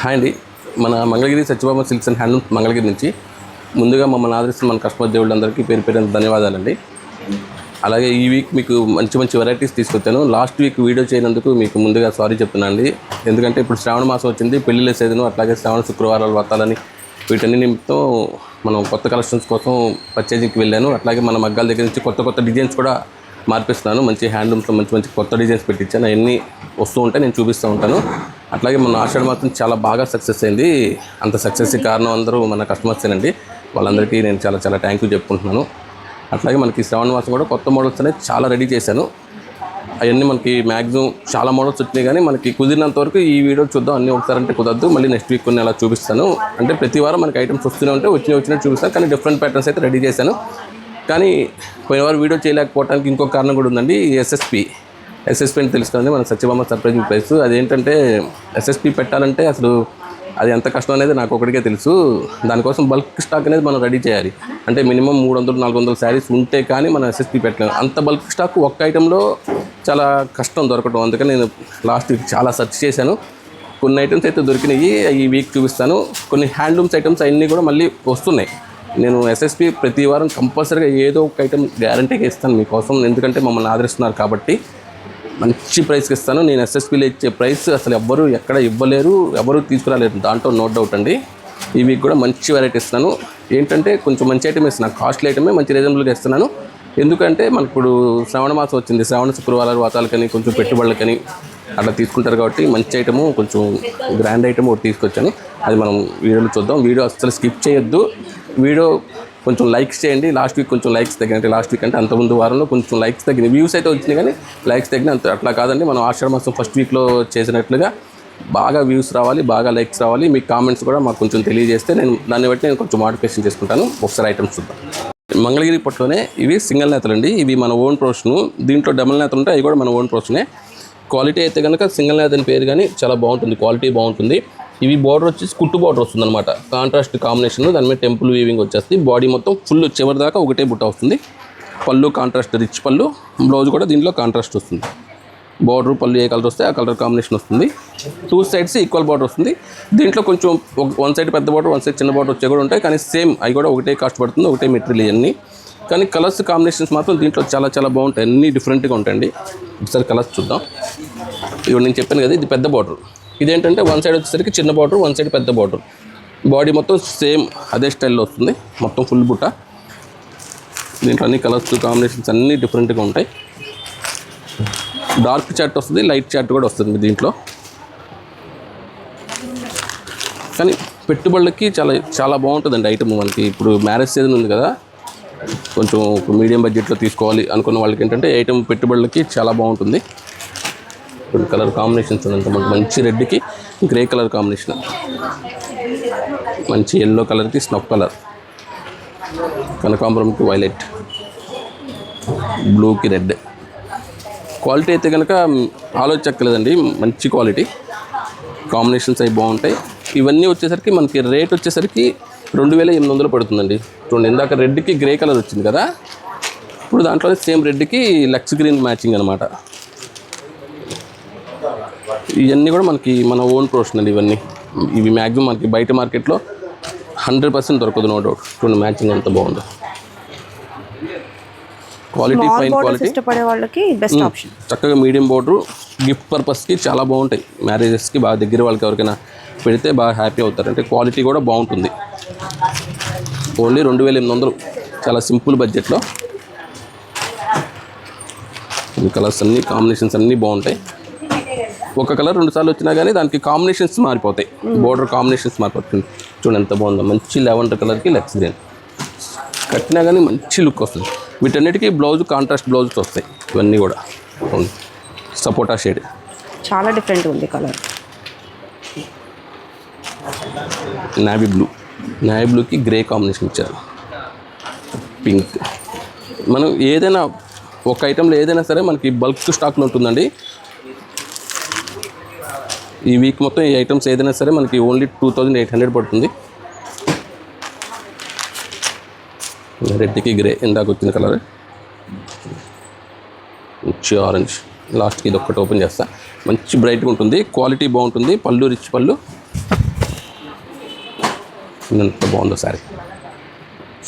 Hi అండి. మన Mangalagiri Satyabhama silks and handlooms Mangalagiri నుంచి ముందుగా మమ్మల్ని ఆదరిస్తున్న మన కస్టమర్ దేవుళ్ళందరికీ పేరు పేరు ధన్యవాదాలండి. అలాగే ఈ వీక్ మీకు మంచి మంచి వెరైటీస్ తీసుకొచ్చాను. లాస్ట్ వీక్ వీడియో చేయనందుకు మీకు ముందుగా సారీ చెప్తున్నాను అండి. ఎందుకంటే ఇప్పుడు శ్రావణ మాసం వచ్చింది, పెళ్ళిళ్ళ సీజను, అట్లాగే శ్రావణ శుక్రవారాలు వ్రతాలని వీటన్ని నిమిత్తం మనం కొత్త కలెక్షన్స్ కోసం పర్చేజింగ్కి వెళ్ళాను. అట్లాగే మన మగ్గాల దగ్గర నుంచి కొత్త కొత్త డిజైన్స్ కూడా మార్పిస్తున్నాను. మంచి హ్యాండ్లూమ్స్లో మంచి మంచి కొత్త డిజైన్స్ పెట్టించాను. అవన్నీ వస్తూ ఉంటే నేను చూపిస్తూ ఉంటాను. అట్లాగే మన ఆషాఢ మాసం చాలా బాగా సక్సెస్ అయింది. అంత సక్సెస్కి కారణం అందరూ మన కస్టమర్సేనండి. వాళ్ళందరికీ నేను చాలా చాలా థ్యాంక్ యూ చెప్పుకుంటున్నాను. అట్లాగే మనకి శ్రావణ మాసం కూడా కొత్త మోడల్స్ అనేది చాలా రెడీ చేశాను. అవన్నీ మనకి మ్యాక్సిమం చాలా మోడల్స్ వచ్చినాయి, కానీ మనకి కుదిరినంత వరకు ఈ వీడియో చూద్దాం. అన్నీ ఒకసారంటే కుదరదు, మళ్ళీ నెక్స్ట్ వీక్ కొన్ని అలా చూపిస్తాను. అంటే ప్రతి వారం మనకి ఐటమ్స్ వస్తూనే ఉంటే వచ్చినట్టు చూపిస్తాను, కానీ డిఫరెంట్ ప్యాటర్న్స్ అయితే రెడీ చేశాను. కానీ పోయిన వారు వీడియో చేయలేకపోవడానికి ఇంకొక కారణం కూడా ఉందండి. ఎస్ఎస్పి అని తెలుస్తుంది మన సత్యభామ సర్ప్రైజింగ్ ప్రైస్. అదేంటంటే ఎస్ఎస్పి పెట్టాలంటే అసలు అది ఎంత కష్టం అనేది నాకు ఒకటికే తెలుసు. దానికోసం బల్క్ స్టాక్ అనేది మనం రెడీ చేయాలి. అంటే మినిమం 300-400 శారీస్ ఉంటే కానీ మనం ఎస్ఎస్పి పెట్టలేము. అంత బల్క్ స్టాక్ ఒక్క ఐటెంలో చాలా కష్టం దొరకడం. అందుకని నేను లాస్ట్ వీక్ చాలా సెర్చ్ చేశాను. కొన్ని ఐటమ్స్ అయితే దొరికినాయి, ఈ వీక్ చూపిస్తాను. కొన్ని హ్యాండ్లూమ్స్ ఐటమ్స్ అన్నీ కూడా మళ్ళీ వస్తున్నాయి. నేను ఎస్ఎస్పి ప్రతి వారం కంపల్సరీగా ఏదో ఒక ఐటెం గ్యారంటీగా ఇస్తాను మీకోసం. ఎందుకంటే మమ్మల్ని ఆదరిస్తున్నారు కాబట్టి మంచి ప్రైస్కి ఇస్తాను. నేను ఎస్ఎస్పీలో ఇచ్చే ప్రైస్ అసలు ఎవ్వరూ ఎక్కడ ఇవ్వలేరు, ఎవరు తీసుకురాలేరు, దాంట్లో నో డౌట్ అండి. ఈ వీక్ కూడా మంచి వెరైటీ ఇస్తున్నాను. ఏంటంటే కొంచెం మంచి ఐటమ్ ఇస్తున్నాను, కాస్ట్లీ ఐటమే మంచి రీజనబుల్గా ఇస్తున్నాను. ఎందుకంటే మనకు ఇప్పుడు శ్రావణ మాసం వచ్చింది, శ్రావణ శుక్రవారాలు వ్రతాలకని కొంచెం పెట్టుబడులకని అట్లా తీసుకుంటారు కాబట్టి మంచి ఐటము, కొంచెం గ్రాండ్ ఐటమ్ ఒకటి తీసుకొచ్చాను. అది మనం వీడియోలో చూద్దాం. వీడియో అసలు స్కిప్ చేయొద్దు. వీడియో కొంచెం లైక్స్ చేయండి. లాస్ట్ వీక్ కొంచెం లైక్స్ తగ్గినట్టు, లాస్ట్ వీక్ అంటే అంతకుముందు వారంలో కొంచెం లైక్స్ తగ్గినాయి. వ్యూస్ అయితే వచ్చినాయి కానీ లైక్స్ తగ్గినాయి. అంత అట్లా కాదండి, మనం ఆషాఢ మాసం ఫస్ట్ వీక్లో చేసినట్లుగా బాగా వ్యూస్ రావాలి, బాగా లైక్స్ రావాలి. మీ కామెంట్స్ కూడా మాకు కొంచెం తెలియజేస్తే దాన్ని బట్టి నేను కొంచెం మోడిఫికేషన్ చేసుకుంటాను. ఒకసారి ఐటమ్స్ చూద్దాం. మంగళగిరి పట్టులోనే ఇవి సింగిల్ నేతలు అండి. ఇవి మన ఓన్ ప్రొడక్షన్. దీంట్లో డబుల్ నేతలు ఉంటాయి, అవి కూడా మన ఓన్ ప్రొడక్షనే. క్వాలిటీ అయితే కనుక సింగిల్ నేత అని పేరు, కానీ చాలా బాగుంటుంది, క్వాలిటీ బాగుంటుంది. ఇవి బార్డర్ వచ్చేసి కుట్టు బార్డర్ వస్తుంది అనమాట. కాంట్రాస్ట్ కాంబినేషన్, దాని మీద టెంపుల్ వీవింగ్ వచ్చేస్తుంది. బాడీ మొత్తం ఫుల్ చివరి దాకా ఒకటే బుట్ట వస్తుంది. పళ్ళు కాంట్రాస్ట్ రిచ్ పళ్ళు, బ్లౌజ్ కూడా దీంట్లో కాంట్రాస్ట్ వస్తుంది. బార్డర్ పళ్ళు ఏ కలర్ వస్తే ఆ కలర్ కాంబినేషన్ వస్తుంది. 2 సైడ్స్ ఈక్వల్ బార్డర్ వస్తుంది. దీంట్లో కొంచెం 1 సైడ్ పెద్ద బార్డర్, 1 సైడ్ చిన్న బార్డర్ వచ్చే కూడా ఉంటాయి, కానీ సేమ్ అవి కూడా ఒకటే కాస్ట్ పడుతుంది, ఒకటే మెటీరియల్ ఇవన్నీ. కానీ కలర్స్ కాంబినేషన్స్ మాత్రం దీంట్లో చాలా చాలా బాగుంటాయి, అన్నీ డిఫరెంట్గా ఉంటాయండి. ఒకసారి కలర్స్ చూద్దాం. ఇవి నేను చెప్పాను కదా, ఇది పెద్ద బార్డర్. ఇదేంటంటే 1 సైడ్ వచ్చేసరికి చిన్న బార్డర్, 1 సైడ్ పెద్ద బార్డర్. బాడీ మొత్తం సేమ్ అదే స్టైల్లో వస్తుంది, మొత్తం ఫుల్ బుట్ట. దీంట్లో అన్ని కలర్స్ కాంబినేషన్స్ అన్నీ డిఫరెంట్గా ఉంటాయి. డార్క్ చార్ట్ వస్తుంది, లైట్ చార్ట్ కూడా వస్తుంది దీంట్లో. కానీ పెట్టుబడులకి చాలా చాలా బాగుంటుందండి ఐటమ్. మనకి ఇప్పుడు మ్యారేజ్ సీజన్ ఉంది కదా, కొంచెం మీడియం బడ్జెట్లో తీసుకోవాలి అనుకున్న వాళ్ళకి ఏంటంటే ఐటమ్ పెట్టుబడులకి చాలా బాగుంటుంది. ఇప్పుడు కలర్ కాంబినేషన్స్ ఉన్నంత మనకు మంచి రెడ్కి గ్రే కలర్ కాంబినేషన్, మంచి ఎల్లో కలర్కి స్నఫ్ కలర్, కనకాంబరంకి వైలెట్, బ్లూకి రెడ్. క్వాలిటీ అయితే కనుక ఆలోచించక్కర్లేదండి, మంచి క్వాలిటీ. కాంబినేషన్స్ అవి బాగుంటాయి. ఇవన్నీ వచ్చేసరికి మనకి రేట్ వచ్చేసరికి 2800 పడుతుందండి. చూడండి, ఇందాక రెడ్కి గ్రే కలర్ వచ్చింది కదా, ఇప్పుడు దాంట్లోనే సేమ్ రెడ్కి లక్స్ గ్రీన్ మ్యాచింగ్ అనమాట. ఇవన్నీ కూడా మనకి మన ఓన్ ప్రొడక్షన్ అండి. ఇవి మ్యాక్సిమం మనకి బయట మార్కెట్లో 100% దొరకదు, నో డౌట్. చూడండి మ్యాచింగ్ ఎంత బాగుందో, క్వాలిటీ ఫైన్ క్వాలిటీ. ఇష్టపడే వాళ్ళకి బెస్ట్ ఆప్షన్. చక్కగా మీడియం బోర్డర్, గిఫ్ట్ పర్పస్కి చాలా బాగుంటాయి. మ్యారేజెస్కి బాగా దగ్గర వాళ్ళకి ఎవరికైనా పెడితే బాగా హ్యాపీ అవుతారు. అంటే క్వాలిటీ కూడా బాగుంటుంది. ఓన్లీ 2800, చాలా సింపుల్ బడ్జెట్లో. ఈ కలర్స్ అన్నీ కాంబినేషన్స్ అన్నీ బాగుంటాయి. ఒక కలర్ 2 సార్లు వచ్చినా కానీ దానికి కాంబినేషన్స్ మారిపోతాయి, బోర్డర్ కాంబినేషన్స్ మారిపోతుంది. చూడండి ఎంత బాగుందో, మంచి లెవెండర్ కలర్కి లక్స్ గ్రీన్ కట్టినా కానీ మంచి లుక్ వస్తుంది. వీటన్నిటికీ బ్లౌజ్ కాంట్రాస్ట్ బ్లౌజెస్ వస్తాయి. ఇవన్నీ కూడా సపోటా షేడ్, చాలా డిఫరెంట్ ఉంది కలర్. నావీ బ్లూకి గ్రే కాంబినేషన్ ఇచ్చారు, పింక్. మనం ఏదైనా ఒక ఐటెంలో ఏదైనా సరే మనకి బల్క్ స్టాక్లో ఉంటుందండి. ఈ వీక్ మొత్తం ఈ ఐటమ్స్ ఏదైనా సరే మనకి ఓన్లీ 2800 పడుతుంది. రెడ్కి గ్రే ఇందాక వచ్చిన కలర్, మంచి ఆరెంజ్. లాస్ట్కి ఇది ఒక్కటి ఓపెన్ చేస్తా. మంచి బ్రైట్గా ఉంటుంది, క్వాలిటీ బాగుంటుంది. పళ్ళు రిచ్ పళ్ళు, ఎంత బాగుందో శారీ,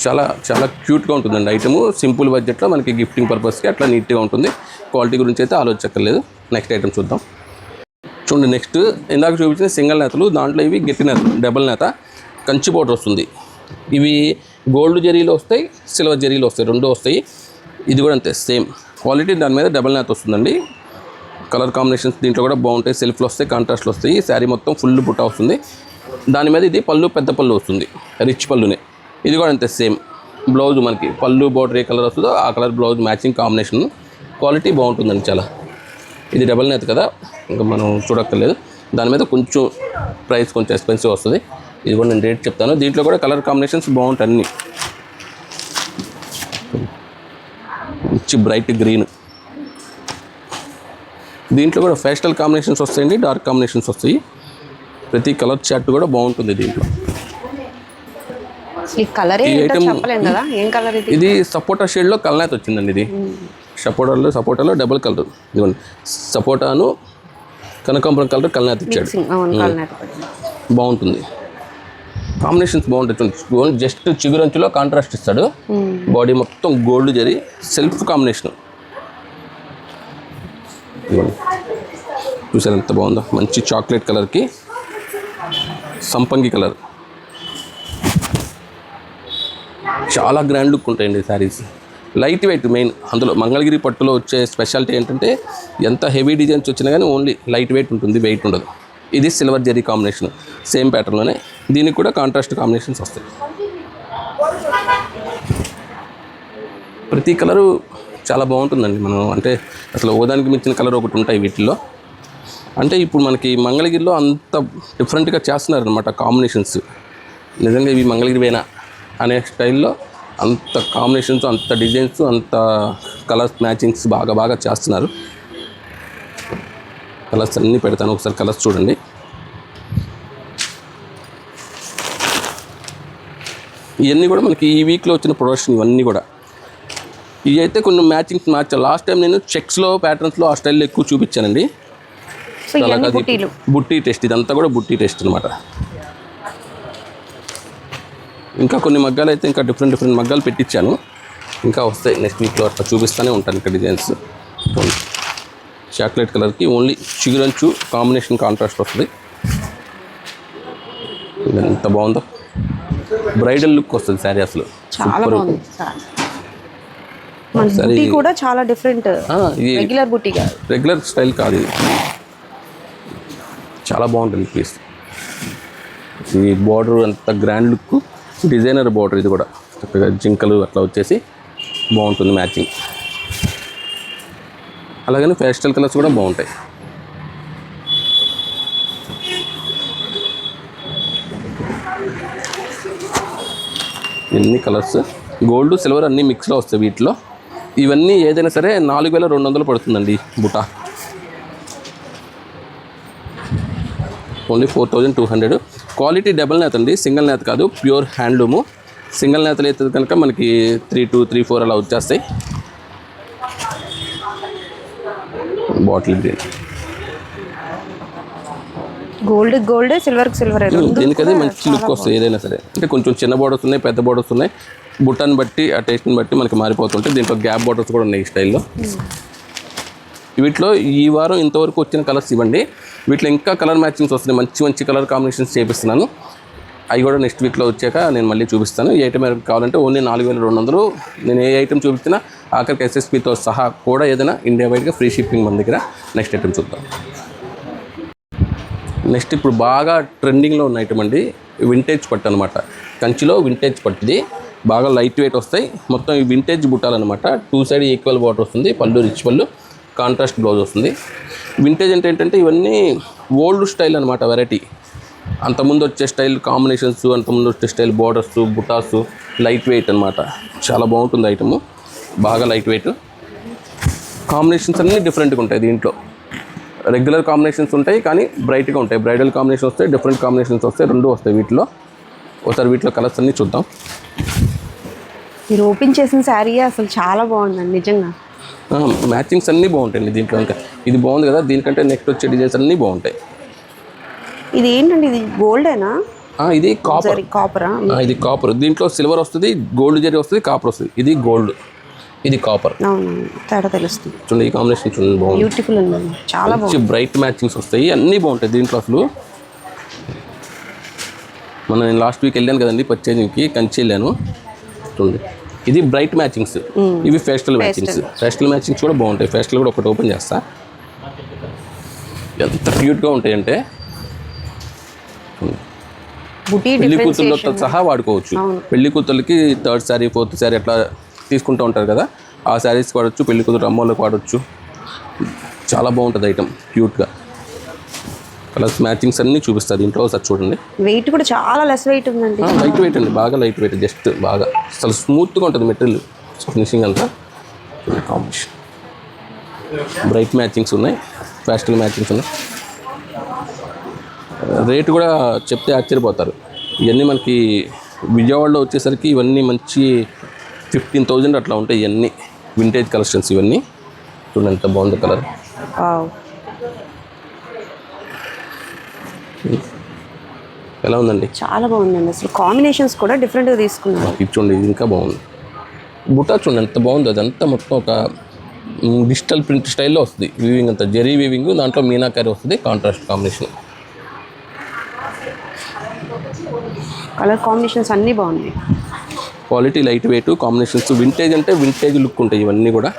చాలా చాలా క్యూట్గా ఉంటుందండి ఐటము. సింపుల్ బడ్జెట్లో మనకి గిఫ్టింగ్ పర్పస్కి అట్లా నీట్గా ఉంటుంది. క్వాలిటీ గురించి అయితే ఆలోచించక్కర్లేదు. నెక్స్ట్ ఐటమ్ చూద్దాం. చూడండి, నెక్స్ట్ ఇందాక చూపించిన సింగిల్ నేతలు, దాంట్లో ఇవి గట్టి నేతలు, డబుల్ నేత, కంచి బోర్డర్ వస్తుంది. ఇవి గోల్డ్ జరీలో వస్తాయి, సిల్వర్ జరీలో వస్తాయి, రెండు వస్తాయి. ఇది కూడా అంతే సేమ్ క్వాలిటీ. దాని మీద డబుల్ నేత వస్తుందండి. కలర్ కాంబినేషన్స్ దీంట్లో కూడా బాగుంటాయి. సెల్ఫ్లు వస్తాయి, కాంట్రాస్ట్లు వస్తాయి. శారీ మొత్తం ఫుల్ బుట్ట వస్తుంది. దాని మీద ఇది పళ్ళు, పెద్ద పళ్ళు వస్తుంది, రిచ్ పళ్ళునే. ఇది కూడా అంతే సేమ్. బ్లౌజ్ మనకి పళ్ళు బోర్డర్ ఏ కలర్ వస్తుందో ఆ colour blouse matching combination. Quality బాగుంటుందండి చాలా. ఇది డబల్ నేత కదా, ఇంకా మనం చూడక్కర్లేదు. దాని మీద కొంచెం ప్రైస్ కొంచెం ఎక్స్పెన్సివ్ వస్తుంది. ఇది కూడా నేను రేట్ చెప్తాను. దీంట్లో కూడా కలర్ కాంబినేషన్స్ బాగుంటాయి అన్నీ. మంచి బ్రైట్ గ్రీన్, దీంట్లో కూడా పేస్టల్ కాంబినేషన్స్ వస్తాయండి, డార్క్ కాంబినేషన్స్ వస్తాయి. ప్రతి కలర్ చార్ట్ కూడా బాగుంటుంది దీంట్లో. ఈ కలరే చెప్పలేం కదా ఏం కలర్ ఇది. ఇది సపోటా షేడ్లో కల్నేత వచ్చిందండి. ఇది సపోటాలో డబుల్ కలర్. ఇదిగోండి, సపోటాను కనకాంబరం కలర్ కల్నేత ఇచ్చాడు. బాగుంటుంది, కాంబినేషన్స్ బాగుంటాయి. జస్ట్ చిగురంచులో కాంట్రాస్ట్ ఇస్తాడు. బాడీ మొత్తం గోల్డ్ జరీ, సెల్ఫ్ కాంబినేషన్. ఇదిగోండి, చూసారు ఎంత బాగుందో. మంచి చాక్లెట్ కలర్కి సంపంగి కలర్, చాలా గ్రాండ్ లుక్ ఉంటాయండి శారీస్. Light weight main. అందులో మంగళగిరి పట్టులో వచ్చే స్పెషాలిటీ ఏంటంటే ఎంత హెవీ డిజైన్స్ వచ్చినా కానీ ఓన్లీ లైట్ వెయిట్ ఉంటుంది, వెయిట్ ఉండదు. ఇది సిల్వర్ జరీ కాంబినేషన్, సేమ్ ప్యాటర్న్లోనే. దీనికి కూడా కాంట్రాస్ట్ కాంబినేషన్స్ వస్తాయి. ప్రతి కలరు చాలా బాగుంటుందండి. మనం అంటే అసలు ఓదానికి మించిన కలర్ ఒకటి ఉంటాయి వీటిల్లో. అంటే ఇప్పుడు మనకి మంగళగిరిలో అంత డిఫరెంట్గా చేస్తున్నారు అనమాట కాంబినేషన్స్. నిజంగా ఇవి మంగళగిరివేనా అనే స్టైల్లో అంత కాంబినేషన్స్, అంత డిజైన్స్, అంత కలర్స్ మ్యాచింగ్స్ బాగా చేస్తున్నారు. కలర్స్ అన్నీ పెడతాను, ఒకసారి కలర్స్ చూడండి. ఇవన్నీ కూడా మనకి ఈ వీక్లో వచ్చిన ప్రొడక్షన్. ఇవన్నీ కూడా ఇవి అయితే కొన్ని మ్యాచింగ్స్ మార్చాలి. లాస్ట్ టైం నేను చెక్స్లో ప్యాటర్న్స్లో ఆ స్టైల్లో ఎక్కువ చూపించానండి. బుట్టి టెస్ట్, ఇదంతా కూడా బుట్టి టెస్ట్ అనమాట. ఇంకా కొన్ని మగ్గాలు అయితే ఇంకా డిఫరెంట్ మగ్గాలు పెట్టించాను, ఇంకా వస్తాయి నెక్స్ట్ వీక్లో. అట్లా చూపిస్తూనే ఉంటాను ఇక్కడ డిజైన్స్. చాక్లెట్ కలర్కి ఓన్లీ చిగురంచు కాంబినేషన్ కాంట్రాస్ట్ వస్తుంది. ఎంత బాగుందో, బ్రైడల్ లుక్ వస్తుంది శారీ అసలు. చాలా బాగుంది సారీ కూడా, చాలా డిఫరెంట్. రెగ్యులర్ బుట్టి కాదు, రెగ్యులర్ స్టైల్ కాదు ఇది. చాలా బాగుంటుంది పీస్. ఈ బార్డర్ అంత గ్రాండ్ లుక్, డిజైనర్ బార్డర్. ఇది కూడా చక్కగా జింకలు అట్లా వచ్చేసి బాగుంటుంది మ్యాచింగ్. అలాగని పేస్టల్ కలర్స్ కూడా బాగుంటాయి. ఎన్ని కలర్స్, గోల్డ్ సిల్వర్ అన్నీ మిక్స్లో వస్తాయి వీటిలో. ఇవన్నీ ఏదైనా సరే 4200 పడుతుందండి బుటా. ఓన్లీ 4200. క్వాలిటీ డబుల్ నేత అండి, సింగిల్ నేత కాదు, ప్యూర్ హ్యాండ్లూము. సింగిల్ నేతలు అయితే కనుక మనకి 3234 అలా వచ్చేస్తాయి. Bottle green, gold silver. దీనికదే మంచి లుక్ వస్తుంది ఏదైనా సరే. అంటే కొంచెం చిన్న బోర్డర్స్ ఉన్నాయి, పెద్ద బోర్డర్స్ ఉన్నాయి. బుట్టాన్ని బట్టి, ఆ టేస్ట్ని బట్టి మనకి మారిపోతుంటాయి. దీంట్లో గ్యాప్ బోర్డర్స్ కూడా ఉన్నాయి ఈ స్టైల్లో. వీటిలో ఈ వారం ఇంతవరకు వచ్చిన కలర్స్ ఇవ్వండి. వీటిలో ఇంకా కలర్ మ్యాచింగ్స్ వస్తున్నాయి, మంచి కలర్ కాంబినేషన్స్ చేపిస్తున్నాను. అవి కూడా నెక్స్ట్ వీక్లో వచ్చాక నేను మళ్ళీ చూపిస్తాను. ఈ ఐటమ్ కావాలంటే ఓన్లీ 4200. నేను ఏ ఐటమ్ చూపించినా ఆఖరికి ఎస్ఎస్పితో సహా కూడా ఏదైనా ఇండియా వైడ్గా ఫ్రీ షిప్పింగ్ మన దగ్గర. నెక్స్ట్ ఐటమ్ చూద్దాం. నెక్స్ట్ ఇప్పుడు బాగా ట్రెండింగ్లో ఉన్న ఐటమ్ అండి, వింటేజ్ పట్టు అనమాట. కంచిలో వింటేజ్ పట్టుది, బాగా లైట్ వెయిట్ వస్తాయి. మొత్తం ఈ వింటేజ్ బుట్టాలన్నమాట. 2 సైడ్ ఈక్వల్ బార్డర్ వస్తుంది, పళ్ళు రిచ్ పళ్ళు, కాంట్రాస్ట్ బ్లౌజ్ వస్తుంది. వింటేజ్ అంటే ఏంటంటే ఇవన్నీ ఓల్డ్ స్టైల్ అనమాట, వెరైటీ. అంతకుముందు వచ్చే స్టైల్ కాంబినేషన్స్, అంతకుముందు వచ్చే స్టైల్ బార్డర్స్, బుటాస్, లైట్ వెయిట్ అనమాట. చాలా బాగుంటుంది ఐటము, బాగా లైట్ వెయిట్. కాంబినేషన్స్ అన్నీ డిఫరెంట్గా ఉంటాయి దీంట్లో. రెగ్యులర్ కాంబినేషన్స్ ఉంటాయి కానీ బ్రైట్గా ఉంటాయి. బ్రైడల్ కాంబినేషన్ వస్తాయి, డిఫరెంట్ కాంబినేషన్స్ వస్తాయి, రెండు వస్తాయి వీటిలో. ఒకసారి వీటిలో కలర్స్ అన్నీ చూద్దాం. మీరు ఓపెన్ చేసిన శారీ అసలు చాలా బాగుందండి నిజంగా. మ్యాచింగ్స్ అన్నీ బాగుంటాయండి దీంట్లో. ఇంకా ఇది బాగుంది కదా, దీనికంటే నెక్స్ట్ వచ్చే డిజైన్స్ అన్నీ బాగుంటాయి. ఇది ఏంటండి, ఇది గోల్డేనా? ఇది కాపర్. కాపరా? ఇది కాపర్. దీంట్లో సిల్వర్ వస్తుంది, గోల్డ్ జరీ వస్తుంది, కాపర్ వస్తుంది. ఇది గోల్డ్, ఇది కాపర్. అవును, తేడా తెలుస్తుంది. చూడండి ఈ కాంబినేషన్ చూడండి, బాగుంది, బ్యూటిఫుల్ ఉంది, చాలా మంచి బ్రైట్ మ్యాచింగ్స్ వస్తాయి, అన్నీ బాగుంటాయి దీంట్లో. అసలు నేను లాస్ట్ వీక్ వెళ్ళాను కదండి పర్చేజింగ్కి, కంచి వెళ్ళాను. చూడండి ఇది బ్రైట్ మ్యాచింగ్స్, ఇవి ఫేస్టల్ మ్యాచింగ్స్. ఫేస్టల్ మ్యాచింగ్స్ కూడా బాగుంటాయి. ఫేస్టల్ కూడా ఒకటి ఓపెన్ చేస్తా, ఎంత క్యూట్గా ఉంటాయంటే పెళ్లి కూతుర్లతో సహా వాడుకోవచ్చు. పెళ్లి కూతుర్లకి 3rd శారీ 4th శారీ అట్లా తీసుకుంటూ ఉంటారు కదా, ఆ శారీస్ వాడచ్చు. పెళ్లి కూతురు అమ్మోళ్ళకి వాడచ్చు. చాలా బాగుంటుంది ఐటమ్, క్యూట్గా. కలర్స్ మ్యాచింగ్స్ అన్నీ చూపిస్తుంది దీంట్లో, ఒకసారి చూడండి. వెయిట్ కూడా చాలా లెస్ వెయిట్ ఉందండి. లైట్ వెయిట్ అండి, బాగా లైట్ వెయిట్, జస్ట్ బాగా అసలు స్మూత్గా ఉంటుంది మెటీరియల్, ఫినిషింగ్ అంతా. కాంబినేషన్ బ్రైట్ మ్యాచింగ్స్ ఉన్నాయి, ప్యాస్టల్ మ్యాచింగ్స్ ఉన్నాయి. రేటు కూడా చెప్తే ఆశ్చర్యపోతారు. ఇవన్నీ మనకి విజయవాడలో వచ్చేసరికి ఇవన్నీ మంచి 15,000 అట్లా ఉంటాయి. ఇవన్నీ వింటేజ్ కలెక్షన్స్ ఇవన్నీ. చూడండి ఎంత బాగుంది కలర్. ఎలా ఉందండి? చాలా బాగుందండి, అసలు కాంబినేషన్స్ కూడా డిఫరెంట్గా తీసుకున్నారు. ఇది చూడండి, ఇది ఇంకా బాగుంది. బుటా చూడండి ఎంత బాగుంది. అదంతా మొత్తం ఒక డిజిటల్ ప్రింట్ స్టైల్లో వస్తుంది. వీవింగ్ అంతా జెరీ వీవింగ్, దాంట్లో మీనాకారి వస్తుంది, కాంట్రాస్ట్ కాంబినేషన్. కలర్ కాంబినేషన్స్ అన్నీ బాగున్నాయి. Quality light weight combinations. Vintage అంటే వింటేజ్ లుక్ ఉంటాయి ఇవన్నీ కూడా.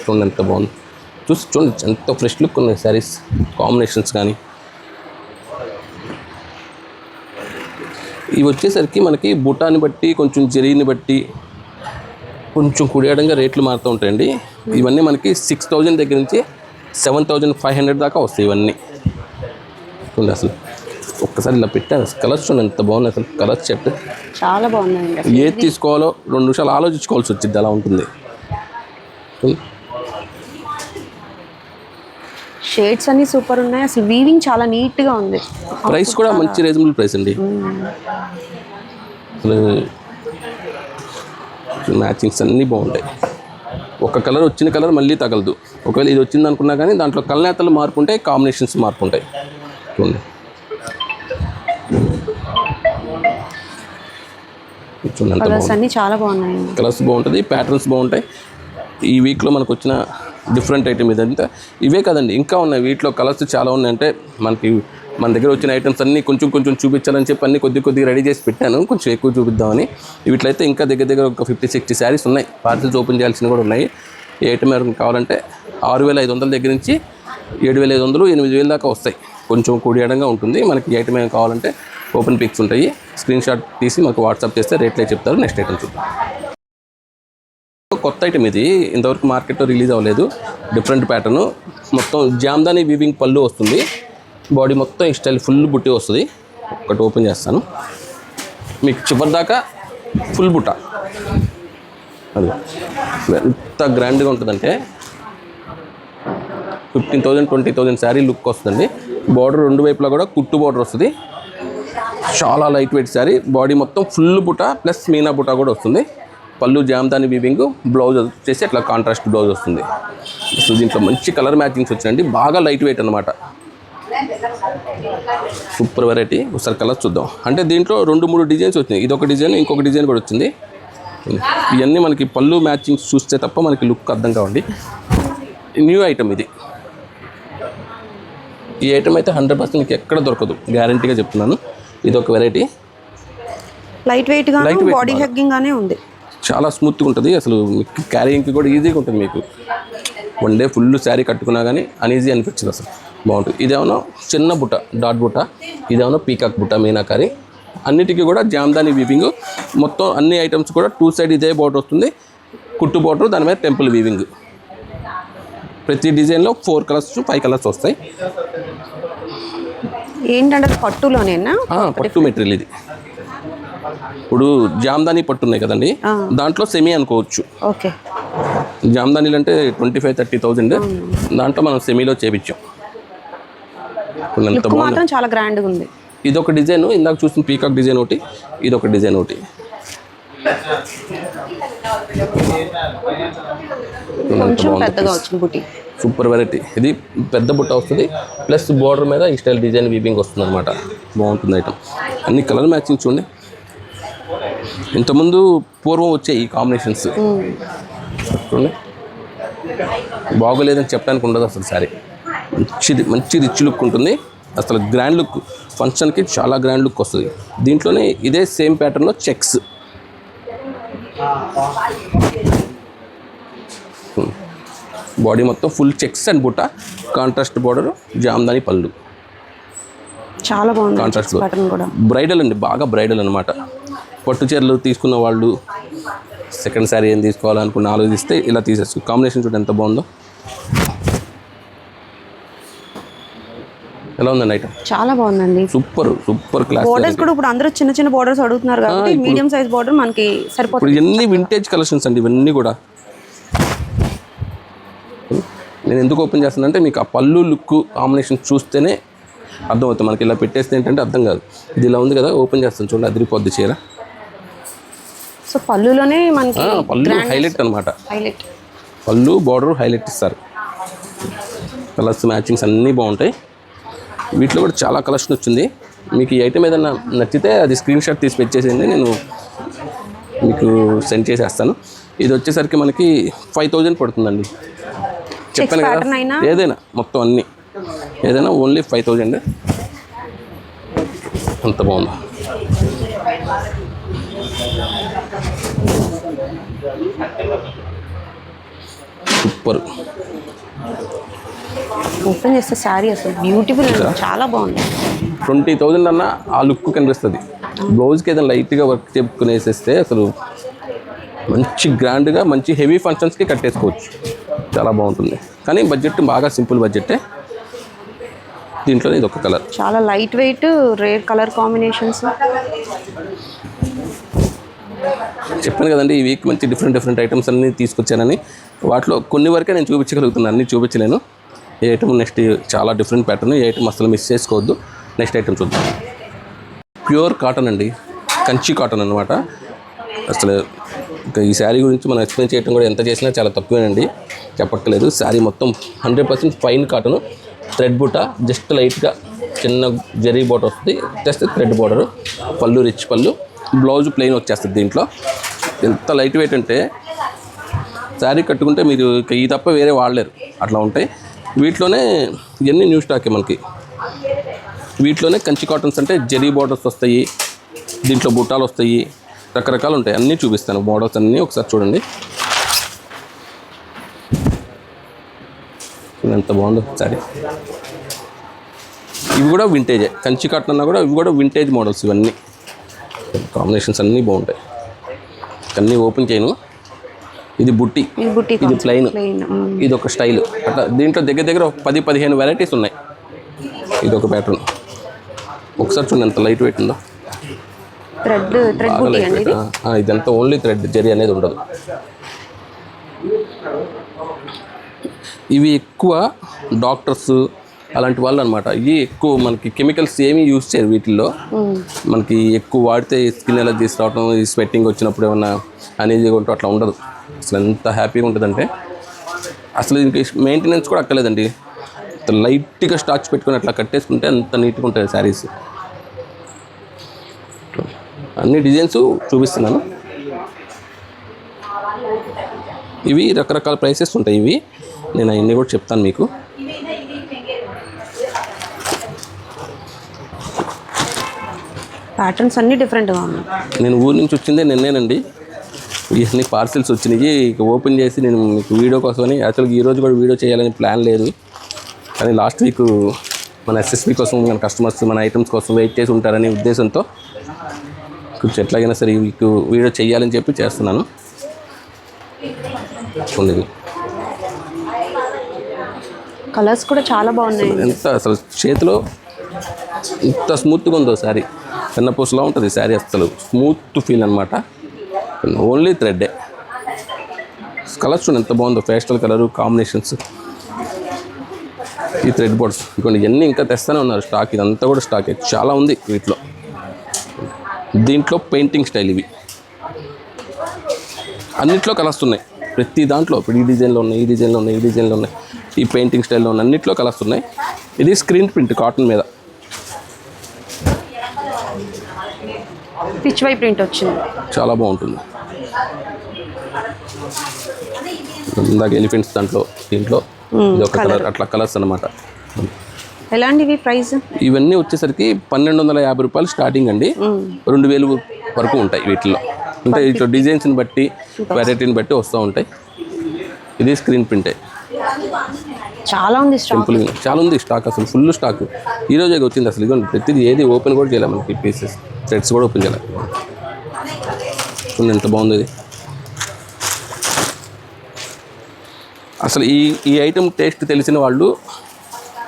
చూడండి ఎంత బాగుంది. చూడండి ఎంత ఫ్రెష్ లుక్ ఉన్నాయి శారీస్ కాంబినేషన్స్ కానీ. ఇవి వచ్చేసరికి మనకి బుటాని బట్టి, కొంచెం జరీని బట్టి, కొంచెం కుడియడంగా రేట్లు మారుతూ ఉంటాయండి. ఇవన్నీ మనకి 6,000 దగ్గర నుంచి 7,500 దాకా వస్తాయి ఇవన్నీ. చూడండి అసలు ఒక్కసారి ఇలా పెట్టాను. కలర్స్ చూడండి ఎంత బాగున్నాయి అసలు. కలర్స్ చెప్తే చాలా బాగున్నాయండి. ఏది తీసుకోవాలో 2 నిమిషాలు ఆలోచించుకోవాల్సి వచ్చింది, అలా ఉంటుంది. షేడ్స్ అన్నీ సూపర్ ఉన్నాయి. అసలు వీవింగ్ చాలా నీట్గా ఉంది. ప్రైస్ కూడా మంచి రీజనబుల్ ప్రైస్ అండి. అసలు మ్యాచింగ్స్ అన్నీ బాగుంటాయి. ఒక కలర్ వచ్చిన కలర్ మళ్ళీ తగలదు. ఒకవేళ ఇది వచ్చింది అనుకున్నా కానీ దాంట్లో కలనేతలు మార్పు ఉంటాయి, కాంబినేషన్స్ మార్పు ఉంటాయి. చూడండి కలర్స్ అన్నీ చాలా బాగున్నాయి. కలర్స్ బాగుంటుంది, ప్యాటర్న్స్ బాగుంటాయి. ఈ వీక్లో మనకు వచ్చిన డిఫరెంట్ ఐటమ్ ఇదంతా. ఇవే కదండి, ఇంకా ఉన్నాయి వీటిలో కలర్స్ చాలా ఉన్నాయి. అంటే మన దగ్గర వచ్చిన ఐటమ్స్ అన్నీ కొంచెం కొంచెం చూపించాలని చెప్పి అన్నీ కొద్దిగా రెడీ చేసి పెట్టాను, కొంచెం ఎక్కువ చూపిద్దామని. వీటిలో ఇంకా దగ్గర ఒక 50-60 శారీస్ ఉన్నాయి. పార్సల్స్ ఓపెన్ చేయాల్సినవి కూడా ఉన్నాయి. ఈ ఐటమ్ ఎవరికి కావాలంటే 6,500 దగ్గర నుంచి 7,500, 8,000 దాకా వస్తాయి. కొంచెం కూడియడంగా ఉంటుంది. మనకి ఈ ఐటమ్ ఏమి కావాలంటే ఓపెన్ పిక్స్ ఉంటాయి, స్క్రీన్ షాట్ తీసి మనకు వాట్సాప్ చేస్తే రేట్లే చెప్తారు. నెక్స్ట్ ఐటమ్ చూద్దాం. కొత్త ఐటమ్ ఇది, ఇంతవరకు మార్కెట్లో రిలీజ్ అవ్వలేదు. డిఫరెంట్ ప్యాటర్న్, మొత్తం జామ్దాని వీవింగ్ పళ్ళు వస్తుంది. బాడీ మొత్తం ఈ స్టైల్ ఫుల్ బుట్టి వస్తుంది. ఒకటి ఓపెన్ చేస్తాను, మీకు చివరి దాకా ఫుల్ బుట్ట. అది ఎంత గ్రాండ్గా ఉంటుందంటే 15,000, 20,000 శారీ లుక్ వస్తుందండి. బార్డర్ 2 వైపులా కూడా కుట్టు బార్డర్ వస్తుంది. చాలా లైట్ వెయిట్ శారీ. బాడీ మొత్తం ఫుల్ బుట్ట ప్లస్ మీనా బుట్ట కూడా వస్తుంది. పళ్ళు జామ్దాని వీవింగ్, బ్లౌజ్ వచ్చేసి అట్లా కాంట్రాస్ట్ బ్లౌజ్ వస్తుంది. సో దీంట్లో మంచి కలర్ మ్యాచింగ్స్ వచ్చినాయండి. బాగా లైట్ వెయిట్ అనమాట. Super variety. ఒకసారి కలర్స్ చూద్దాం. అంటే దీంట్లో 2-3 డిజైన్స్ వచ్చినాయి. ఇదొక డిజైన్, ఇంకొక డిజైన్ కూడా వచ్చింది. ఇవన్నీ మనకి పళ్ళు మ్యాచింగ్స్ చూస్తే తప్ప మనకి లుక్ అర్థం కావండి. న్యూ ఐటమ్ ఇది. ఈ ఐటమ్ అయితే 100% మీకు ఎక్కడ దొరకదు, గ్యారంటీగా చెప్తున్నాను. ఇది ఒక వెరైటీ. లైట్ వెయిట్ గా, బాడీ హగ్గింగ్ గానే ఉంది. చాలా స్మూత్గా ఉంటుంది. అసలు మీకు క్యారీయింగ్కి కూడా ఈజీగా ఉంటుంది. మీకు 1 డే ఫుల్ శారీ కట్టుకున్నా కానీ అన్ఈజీ అనిపించదు. అసలు బాగుంటుంది. ఇదేమన్నా చిన్న బుట్ట, డాట్ బుట్ట, ఇదేమన్నా పీకాక్ బుట్ట, మీనాకారి. అన్నిటికీ కూడా జామ్దాని వీవింగ్. మొత్తం అన్ని ఐటమ్స్ కూడా 2 సైడ్ ఇదే బోర్డర్ వస్తుంది, కుట్టు బోర్డర్, దాని మీద టెంపుల్ వీవింగ్. ప్రతి డిజైన్లో 4 కలర్స్ 5 కలర్స్ వస్తాయి. ఏంటంటే పట్టులోనేనా? పట్టు మెటీరియల్ ఇది. ఇప్పుడు జామ్దాని పట్టు ఉన్నాయి కదండి, దాంట్లో సెమీ అనుకోవచ్చు. ఓకే. జామ్దానీలు అంటే 25,000-30,000, దాంట్లో మనం సెమీలో చేపించాం. మాత్రం చాలా గ్రాండ్గా ఉంది. ఇదొక డిజైన్, ఇందాక చూసిన పీకాక్ డిజైన్ ఒకటి, ఇదొక డిజైన్ ఒకటి. కొంచెం పెద్దగా వచ్చింది బుట్టి. Super variety. ఇది పెద్ద బుట్ట వస్తుంది, ప్లస్ బోర్డర్ మీద ఈ స్టైల్ డిజైన్ వీవింగ్ వస్తుంది అనమాట. బాగుంటుంది ఐటమ్. అన్ని కలర్ మ్యాచింగ్ చూడండి. ఇంతకుముందు పూర్వం వచ్చే ఈ కాంబినేషన్స్ చూడండి, బాగోలేదని చెప్పడానికి ఉండదు అసలు. శారీ మంచి రిచ్ లుక్ ఉంటుంది, అసలు గ్రాండ్ లుక్. ఫంక్షన్కి చాలా గ్రాండ్ లుక్ వస్తుంది. దీంట్లోనే ఇదే సేమ్ ప్యాటర్న్లో చెక్స్, బాడీ మొత్తం ఫుల్ చెక్స్ అండ్ బుట్ట, కాంట్రాస్ట్ బోర్డర్, జామ్దాని పళ్ళు. చాలా బాగుంది కాంట్రాస్ట్ ప్యాటర్న్ కూడా. బ్రైడల్ అండి, బాగా బ్రైడల్ అనమాట. పట్టు చీరలు తీసుకున్న వాళ్ళు సెకండ్ శారీ ఏం తీసుకోవాలనుకున్న ఆలోచిస్తే ఇలా తీసేచ్చు. కాంబినేషన్ చూడండి ఎంత బాగుందో. ఎలా ఉందండి ఐటమ్? చాలా బాగుందండి. Super class. బోర్డర్స్ కూడా ఇప్పుడు అందరూ చిన్న చిన్న బోర్డర్స్ అడుగుతున్నారు కాబట్టి మీడియం సైజ్ బోర్డర్ మనకి సరిపోతుంది. ఇప్పుడు ఎన్ని వింటేజ్ కలెక్షన్స్ అండి ఇవన్నీ కూడా. నేను ఎందుకు ఓపెన్ చేస్తానంటే మీకు ఆ పళ్ళు లుక్ కాంబినేషన్ చూస్తేనే అర్థమవుతుంది. మనకి ఇలా పెట్టేస్తే ఏంటంటే అర్థం కాదు. ఇది ఇలా ఉంది కదా, ఓపెన్ చేస్తాను చూడండి, అదిరిపోద్ది చీర. సో పళ్ళులోనే మనకి పళ్ళు హైలైట్ అనమాట. హైలైట్ పళ్ళు బోర్డర్ హైలైట్ ఇస్తారు. కలర్స్ మ్యాచింగ్స్ అన్నీ బాగుంటాయి. వీటిలో కూడా చాలా కలెక్షన్ వచ్చింది. మీకు ఈ ఐటమ్ ఏదైనా నచ్చితే అది స్క్రీన్ షాట్ తీసి పెట్టేసేయండి, నేను మీకు సెండ్ చేసేస్తాను. ఇది వచ్చేసరికి మనకి 5000 పడుతుందండి. చెప్పాను కదా, ఏదైనా మొత్తం అన్నీ ఏదైనా ఓన్లీ 5000. అంత బాగుంది. సూపర్. ఓపెన్ చేస్తే శారీ అసలు బ్యూటిఫుల్, చాలా బాగుంది. 20,000 అన్న ఆ లుక్ కనిపిస్తుంది. బ్లౌజ్కి ఏదైనా లైట్గా వర్క్ చెప్పుకుని వేసేస్తే అసలు మంచి గ్రాండ్గా మంచి హెవీ ఫంక్షన్స్కి కట్టేసుకోవచ్చు. చాలా బాగుంటుంది. కానీ బడ్జెట్ బాగా సింపుల్ బడ్జెటే. దీంట్లో ఇది ఒక కలర్, చాలా light weight, rare colour combinations. చెప్పాను కదండి ఈ వీక్ మంచి డిఫరెంట్ ఐటమ్స్ అన్నీ తీసుకొచ్చానని. వాటిలో కొన్ని వరకే నేను చూపించగలుగుతున్నాను, అన్నీ చూపించలేను. ఈ ఐటమ్ నెక్స్ట్ చాలా డిఫరెంట్ ప్యాటర్న్. ఈ ఐటమ్ అసలు మిస్ చేసుకోవద్దు. నెక్స్ట్ ఐటమ్ చూద్దాం. ప్యూర్ కాటన్ అండి, కంచి కాటన్ అనమాట. అసలు ఇంకా ఈ శారీ గురించి మనం ఎక్స్ప్లెయిన్ చేయడం కూడా ఎంత చేసినా చాలా తక్కువేనండి, చెప్పక్కలేదు. శారీ మొత్తం 100% ఫైన్ కాటన్. థ్రెడ్ బుట్ట, జస్ట్ లైట్గా చిన్న జరీ బోర్డర్ వస్తుంది, జస్ట్ థ్రెడ్ బోర్డరు. పళ్ళు రిచ్ పళ్ళు, బ్లౌజ్ ప్లెయిన్ వచ్చేస్తుంది. దీంట్లో ఎంత లైట్ వెయిట్ అంటే శారీ కట్టుకుంటే మీరు ఈ తప్ప వేరే వాడలేరు, అట్లా ఉంటాయి. వీటిలోనే ఇవన్నీ న్యూ స్టాకే మనకి. వీటిలోనే కంచి కాటన్స్ అంటే జరీ బోర్డర్స్ వస్తాయి, దీంట్లో బుట్టాలు వస్తాయి, రకరకాలు ఉంటాయి. అన్నీ చూపిస్తాను, బోర్డర్స్ అన్నీ ఒకసారి చూడండి. ఎంత బాగుందో శారీ. ఇవి కూడా వింటేజే, కంచి కాటన్ అన్నా కూడా ఇవి కూడా వింటేజ్ మోడల్స్. ఇవన్నీ కాంబినేషన్స్ అన్నీ బాగుంటాయి. అన్నీ ఓపెన్ చేయను. ఇది బుట్టి, ఇది ప్లెయిన్, ఇది ఒక స్టైల్. అట్లా దీంట్లో దగ్గర 10-15 వెరైటీస్ ఉన్నాయి. ఇది ఒక ప్యాటర్న్. ఒకసారి చూడండి ఎంత లైట్ వెయిట్ ఉందో. ఇదంతా ఓన్లీ థ్రెడ్, జరీ అనేది ఉండదు. ఇవి ఎక్కువ డాక్టర్స్ అలాంటి వాళ్ళు అనమాట. ఇవి ఎక్కువ మనకి కెమికల్స్ ఏమీ యూజ్ చేయరు వీటిల్లో. మనకి ఎక్కువ వాడితే స్కిన్ ఎలర్జీస్ రావడం, ఈ స్వెట్టింగ్ వచ్చినప్పుడు ఏమన్నా అనేది కొంటూ అట్లా ఉండదు. అసలు ఎంత హ్యాపీగా ఉంటుందంటే అసలు ఇంక మెయింటెనెన్స్ కూడా అక్కర్లేదండి. లైట్గా స్టార్చ్ పెట్టుకొని అట్లా కట్టేసుకుంటే అంత నీట్గా ఉంటుంది శారీస్. అన్ని డిజైన్స్ చూపిస్తున్నాను. ఇవి రకరకాల ప్రైసెస్ ఉంటాయి. ఇవి నేను అవన్నీ కూడా చెప్తాను మీకు. ప్యాటర్న్స్ అన్నీ డిఫరెంట్గా ఉన్నాయి. నేను ఊరి నుంచి వచ్చిందే నిన్నేనండి. ఇవన్నీ పార్సిల్స్ వచ్చినాయి. ఇక ఓపెన్ చేసి నేను మీకు వీడియో కోసమని, యాక్చువల్గా ఈరోజు కూడా వీడియో చేయాలని ప్లాన్ లేదు, కానీ లాస్ట్ వీక్ మన ఎస్ఎస్పి కోసం, మన కస్టమర్స్ మన ఐటమ్స్ కోసం వెయిట్ చేసి ఉంటారనే ఉద్దేశంతో కొంచెం ఎట్లాగైనా సరే ఈ వీక్ వీడియో చేయాలని చెప్పి చేస్తున్నాను. కలర్స్ కూడా చాలా బాగున్నాయి. ఎంత అసలు చేతిలో ఇంత స్మూత్గా ఉందో శారీ. చిన్నపూసలా ఉంటుంది శారీ, అసలు స్మూత్ ఫీల్ అనమాట. ఓన్లీ థ్రెడ్డే. కలర్స్ చూడండి ఎంత బాగుందో, పేస్టల్ కలరు కాంబినేషన్స్. ఈ థ్రెడ్ బోర్డ్స్ ఇంకోండి ఇవన్నీ ఇంకా తెస్తూనే ఉన్నారు స్టాక్. ఇదంతా కూడా స్టాకే, చాలా ఉంది వీటిలో. దీంట్లో పెయింటింగ్ స్టైల్. ఇవి అన్నిట్లో కలర్స్ ఉన్నాయి ప్రతి దాంట్లో. ఇప్పుడు ఈ డిజైన్లో ఉన్నాయి, ఈ డిజైన్లో ఉన్నాయి, ఈ డిజైన్లో ఉన్నాయి. ఈ పెయింటింగ్ స్టైల్లో ఉన్న అన్నిట్లో కలర్స్ ఉన్నాయి. ఇది స్క్రీన్ ప్రింట్ కాటన్ మీద పిచ్ వై ప్రింట్ వచ్చింది, చాలా బాగుంటుంది. ఇందాక ఎలిఫెంట్స్ దీంట్లో ఇది ఒక కలర్, అట్లా కలర్స్ అన్నమాట. ఎలాంటివి ప్రైస్? ఇవన్నీ వచ్చేసరికి 1250 రూపాయలు స్టార్టింగ్ అండి. 2000 వరకు ఉంటాయి వీటిలో. అంటే ఇట్లా డిజైన్స్ని బట్టి వెరైటీని బట్టి వస్తూ ఉంటాయి. ఇది స్క్రీన్ ప్రింటే, చాలా ఉంది స్టాక్. సింపుల్ చాలా ఉంది స్టాక్, అసలు ఫుల్ స్టాక్. ఈరోజే వచ్చింది అసలు. ఇదిగోండి ప్రతిదీ ఏది ఓపెన్ కూడా చేయలేము, మనకి పీసెస్ సెట్స్ కూడా ఓపెన్ చేయలేము. ఎంత బాగుంది ఇది. అసలు ఈ ఐటెం టేస్ట్ తెలిసిన వాళ్ళు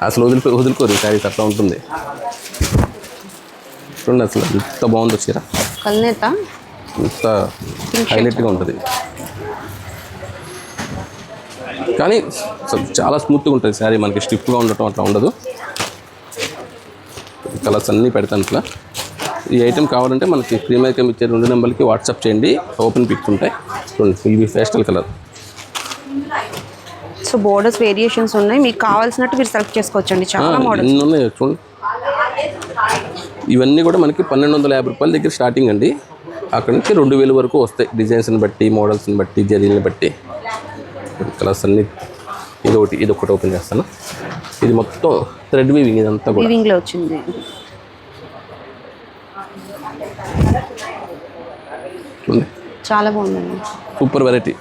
అసలు వదులుకోరు ఈ శారీస్, అట్లా ఉంటుంది. చూడండి అసలు ఎంత బాగుంది చీర, కల్నేత ఎంత హైలైట్గా ఉంటుంది. కానీ చాలా స్మూత్గా ఉంటుంది శారీ, మనకి స్టిఫ్గా ఉండటం అట్లా ఉండదు. కలర్స్ అన్నీ పెడతాను ఇట్లా. ఈ ఐటెం కావాలంటే మనకి ప్రీమియం ఐటెం ఇచ్చే 2 నెంబర్కి వాట్సాప్ చేయండి, ఓపెన్ పిక్స్ ఉంటాయి. చూడండి ఇవి pastel colour. So borders variations ఉన్నాయి, మీకు కావాల్సినట్టు మీరు సెలెక్ట్ చేసుకోవచ్చండి. చాలా మోడల్స్ ఉన్నాయి చూడండి. ఇవన్నీ కూడా మనకి 1250 రూపాయల దగ్గర స్టార్టింగ్ అండి. అక్కడ నుంచి 2000 వరకు వస్తాయి, డిజైన్స్ని బట్టి, మోడల్స్ని బట్టి, జరీని బట్టి. కలర్స్ అన్నీ ఇది ఒకటి ఓపెన్ చేస్తాను. ఇది మొత్తం థ్రెడ్ వీవింగ్, ఇదంతా కూడా వీవింగ్లో వచ్చింది. చాలా బాగుందండి, సూపర్ వెరైటీ.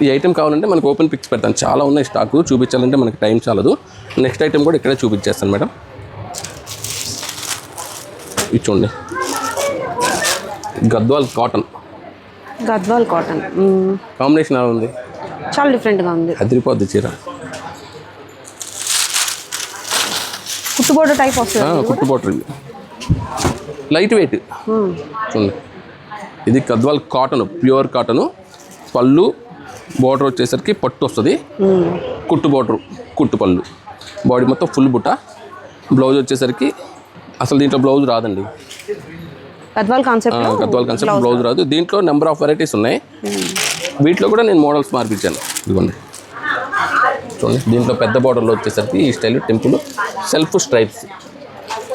ఈ ఐటెం కావాలంటే మనకు ఓపెన్ పిక్స్ పెడతాను, చాలా ఉన్నాయి స్టాక్. చూపించాలంటే మనకి టైం చాలదు. నెక్స్ట్ ఐటెం కూడా ఇక్కడే చూపించేస్తాను మేడం. ఇది చూడండి, గద్వాల్ కాటన్ కాంబినేషన్ ఎలా ఉంది? చాలా డిఫరెంట్గా ఉంది, అదిరిపోద్ది చీర. కుట్టు బోర్డర్ టైప్ వస్తుంది, కుట్టు బోర్డర్, లైట్ వెయిట్. చూడండి ఇది గద్వాల్ కాటన్, ప్యూర్ కాటను. పళ్ళు బోర్డర్ వచ్చేసరికి పట్టు వస్తుంది, కుట్టు బోర్డర్, కుట్టు పళ్ళు, బాడీ మొత్తం ఫుల్ బుట్ట. బ్లౌజ్ వచ్చేసరికి అసలు దీంట్లో బ్లౌజ్ రాదండి, గద్వాల్ కాన్సెప్ట్ బ్లౌజ్ రాదు. దీంట్లో నెంబర్ ఆఫ్ వెరైటీస్ ఉన్నాయి. వీటిలో కూడా నేను మోడల్స్ మార్పించాను. ఇదిగోండి చూడండి, దీంట్లో పెద్ద బార్డర్లో వచ్చేసరికి ఈ style temple self stripes.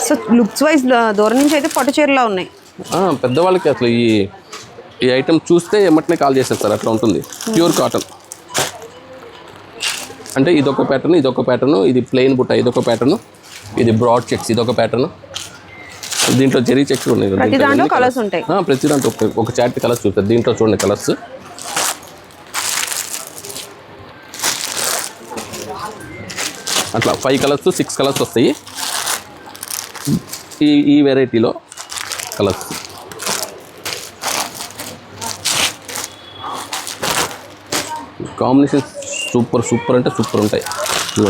So looks wise దూరం నుంచి అయితే పట్టు చీరలా ఉన్నాయి. పెద్దవాళ్ళకి అసలు ఈ ఐటెం చూస్తే ఎమ్మటనే కాల్ చేసేస్తారు, అట్లా ఉంటుంది. ప్యూర్ కాటన్ అంటే ఇదొక ప్యాటర్న్, ఇది ప్లెయిన్ బుట్ట ఇదొక ప్యాటర్న్, ఇది బ్రాడ్ చెక్స్ ఇదొక ప్యాటర్న్. దీంట్లో జెరీ చెక్స్ ఉన్నాయి, ప్రతి దాంట్లో కలర్స్ ఉంటాయి. ప్రతి దాంట్లో ఒక చార్ట్ కలర్స్ చూస్తారు. దీంట్లో చూడండి కలర్స్, అట్లా 5 కలర్స్ 6 కలర్స్ వస్తాయి ఈ వెరైటీలో కలర్స్. కాంబినేషన్ సూపర్ అంటే సూపర్ ఉంటాయి.